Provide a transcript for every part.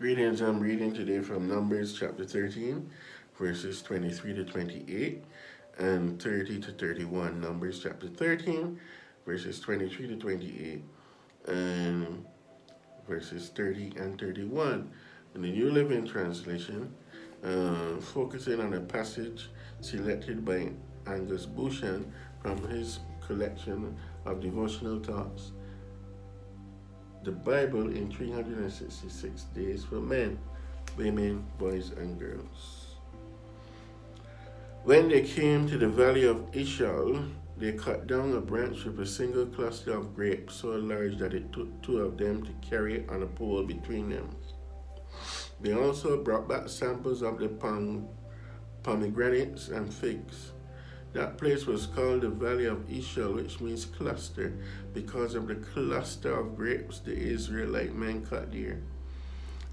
Greetings, I'm reading today from Numbers chapter 13, verses 23 to 28 and 30 to 31. Numbers chapter 13, verses 23 to 28 and verses 30 and 31. In the New Living Translation, focusing on a passage selected by Angus Bushan from his collection of devotional thoughts, the Bible in 366 days for men, women, boys, and girls. When they came to the valley of Ishal, they cut down a branch with a single cluster of grapes so large that it took two of them to carry it on a pole between them. They also brought back samples of the pomegranates and figs. That place was called the Valley of Ishal, which means cluster, because of the cluster of grapes the Israelite men cut there.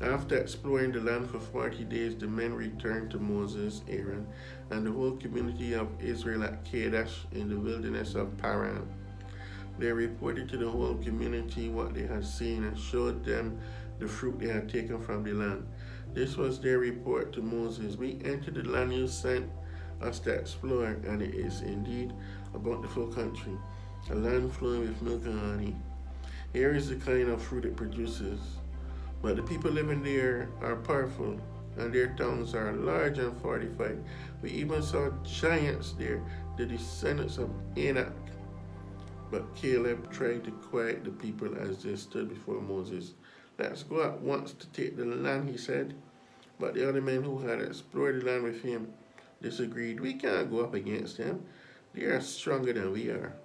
After exploring the land for 40 days, the men returned to Moses, Aaron, and the whole community of Israel at Kadesh in the wilderness of Paran. They reported to the whole community what they had seen and showed them the fruit they had taken from the land. This was their report to Moses. We entered the land you sent us to explore, and it is indeed a bountiful country, a land flowing with milk and honey. Here is the kind of fruit it produces. But the people living there are powerful, and their towns are large and fortified. We even saw giants there, the descendants of Anak. But Caleb tried to quiet the people as they stood before Moses. Let's go at once to take the land, he said. But the other men who had explored the land with him disagreed. We can't go up against them. They are stronger than we are.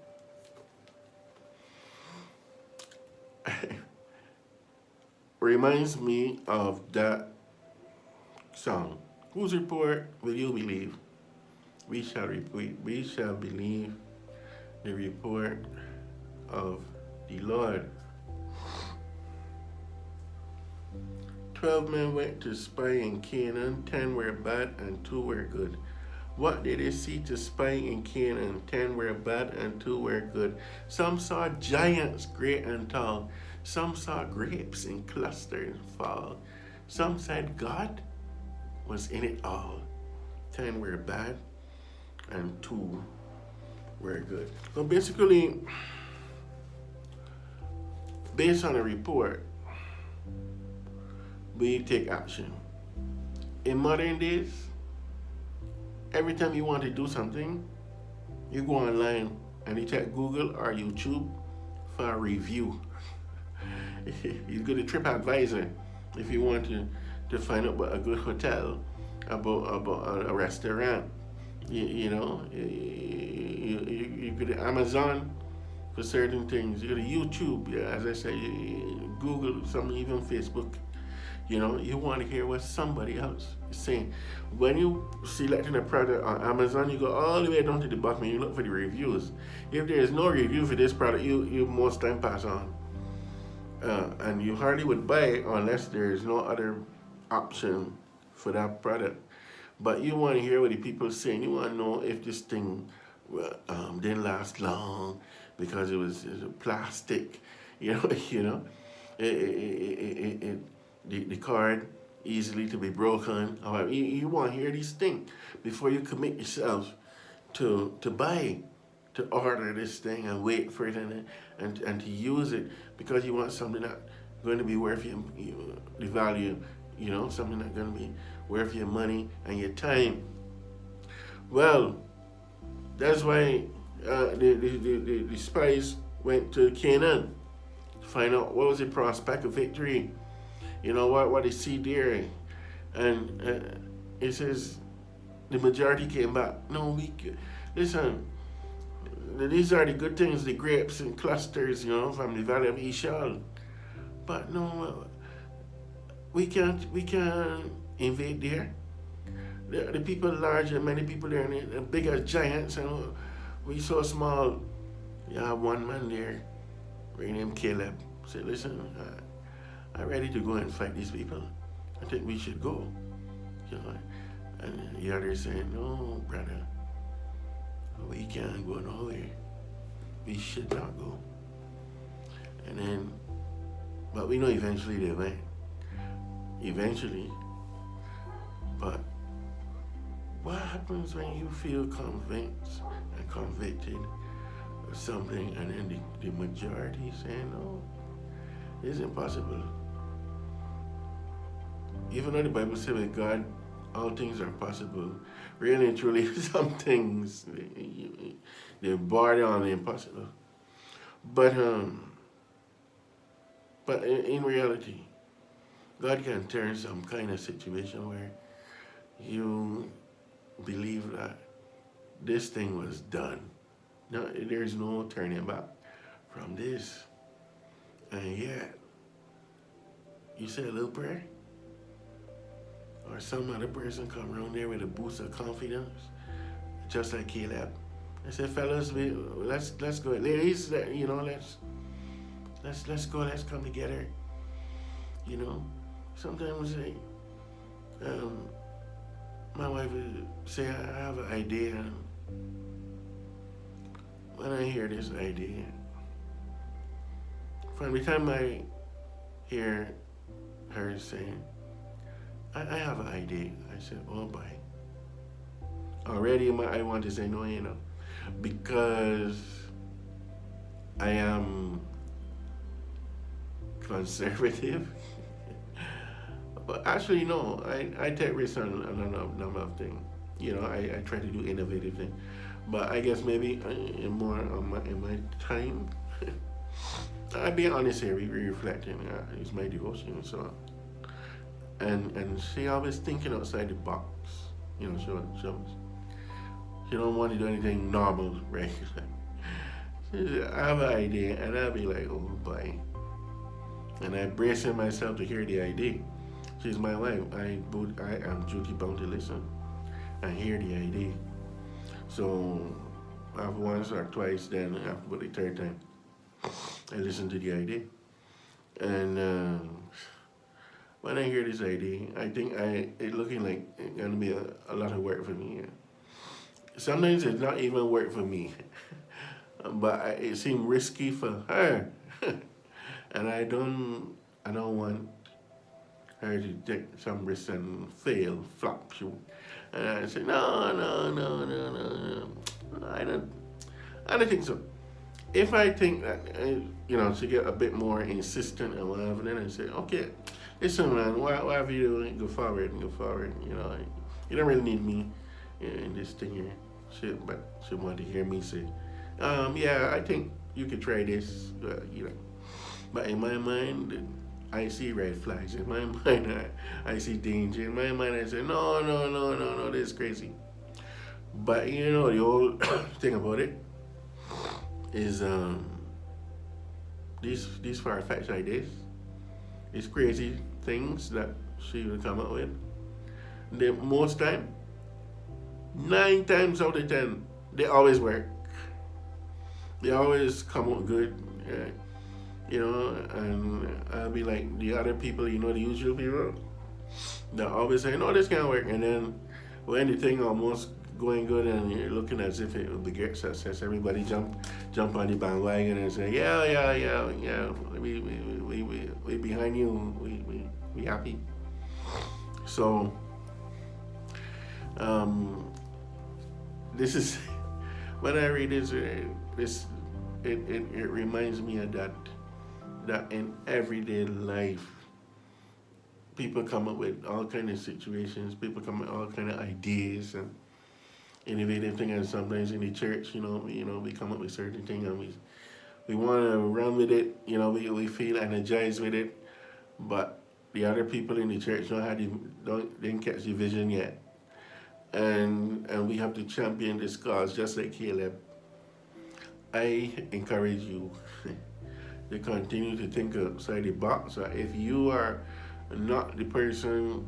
Reminds me of that song. Whose report will you believe? We shall believe the report of the Lord. 12 men went to spy in Canaan, 10 were bad and 2 were good. What did they see to spy in Canaan? 10 were bad and 2 were good. Some saw giants great and tall. Some saw grapes in clusters fall. Some said God was in it all. 10 were bad and 2 were good. So basically, based on a report, we take action. In modern days, every time you want to do something, you go online and you check Google or YouTube for a review. You go to TripAdvisor if you want to find out about a good hotel, about a restaurant. You go to Amazon for certain things. You go to YouTube, as I say, Google, some even Facebook. You want to hear what somebody else is saying. When you selecting a product on Amazon, you go all the way down to the bottom and you look for the reviews. If there is no review for this product, you most time pass on. And you hardly would buy it unless there is no other option for that product. But you want to hear what the people are saying. You want to know if this thing didn't last long because it was plastic. The card easily to be broken. However, you want to hear these things before you commit yourself to buy, to order this thing and wait for it and to use it, because you want something that's going to be worth the value, something that's going to be worth your money and your time. Well, that's why the spies went to Canaan to find out what was the prospect of victory. What they see there, and it says the majority came back. No, listen. These are the good things, the grapes and clusters, from the Valley of Ishal. But no, we can't invade there. The people large and many people there, and the bigger giants, and we so small. You have one man there, named Caleb. Said, listen. I'm ready to go and fight these people. I think we should go. And the others saying, no, brother, we can't go nowhere. We should not go. And then, but we know eventually they went. eventually. But what happens when you feel convinced and convicted of something, and then the majority say no, it's impossible? Even though the Bible says with God all things are possible, really and truly some things they're border on the impossible. But in reality, God can turn some kind of situation where you believe that this thing was done. No, there's no turning back from this. And yet, you say a little prayer, or some other person come around there with a boost of confidence, just like Caleb. I said, fellas, let's go. Ladies, let's go. Let's come together. Sometimes my wife would say, I have an idea. And when I hear this idea, from the time I hear her saying, I have an idea, I said, oh boy. Already I want to say no, because I am conservative. But actually, no, I take risks on a number of things. I try to do innovative things. But I guess maybe more in my time, I'll be honest here, reflecting. It's my devotion and so on. And she always thinking outside the box. She don't want to do anything normal, right? I have an idea, and I'll be like, oh boy. And I bracing myself to hear the idea. She's my wife. I am duty bound to listen and hear the idea. So after once or twice, then after the third time, I listen to the idea. And when I hear this idea, I think it looking like it's gonna be a lot of work for me. Sometimes it's not even work for me, but it seemed risky for her, and I don't want her to take some risk and fail, flop. And I say no. I don't think so. If I think that to get a bit more insistent and whatever, then I say, okay, listen, man, whatever you do, go forward. You don't really need me in this thing here. But she wanted to hear me say, yeah, I think you could try this, But in my mind, I see red flags. In my mind, I see danger. In my mind, I say, no, this is crazy. But the whole thing about it is these far-fetched ideas, these crazy things that she will come up with, most time, 9 times out of 10, they always work. They always come out good. And I'll be like the other people, the usual people, that always say, no, this can't work. And then when the thing almost going good and you're looking as if it will be great success, everybody jump on the bandwagon and say, yeah, we behind you, we happy. So, this is, when I read this, it reminds me of that in everyday life, people come up with all kind of situations, people come up with all kind of ideas and innovative things, and sometimes in the church, we come up with certain things and we want to run with it, we feel energized with it, but the other people in the church didn't catch the vision yet, and we have to champion this cause, just like Caleb. I encourage you to continue to think outside the box. If you are not the person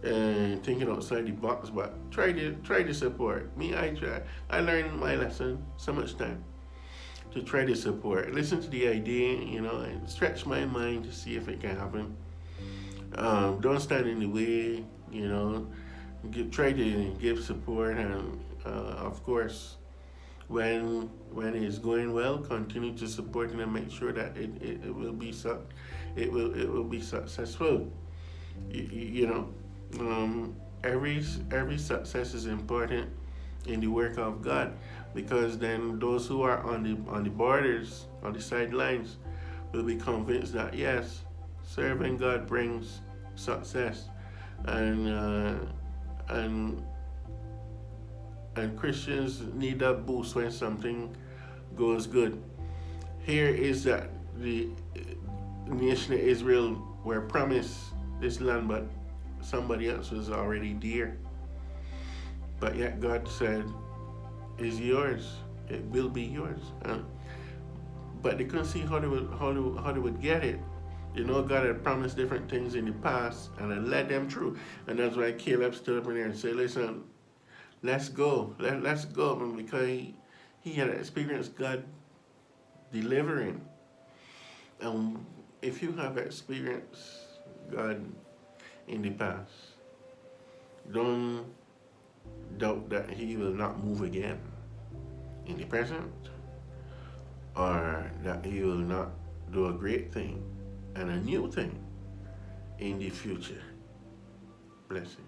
thinking outside the box, but try to support me. I learned my lesson so much time to try to support. Listen to the idea, and stretch my mind to see if it can happen. Don't stand in the way, try to give support, and of course, when it's going well, continue to support it and make sure that it will be successful. You know, every success is important in the work of God, because then those who are on the borders, on the sidelines, will be convinced that yes, serving God brings success, and and and Christians need that boost when something goes good. Here is that the nation of Israel were promised this land, but somebody else was already there. But yet God said, "It's yours. It will be yours." But they couldn't see how they would get it. You know, God had promised different things in the past and had led them through. And that's why Caleb stood up in there and said, "Listen, let's go. Let's go." Because he had experienced God delivering. And if you have experienced God in the past, don't doubt that He will not move again in the present, or that He will not do a great thing and a new thing in the future. Blessings.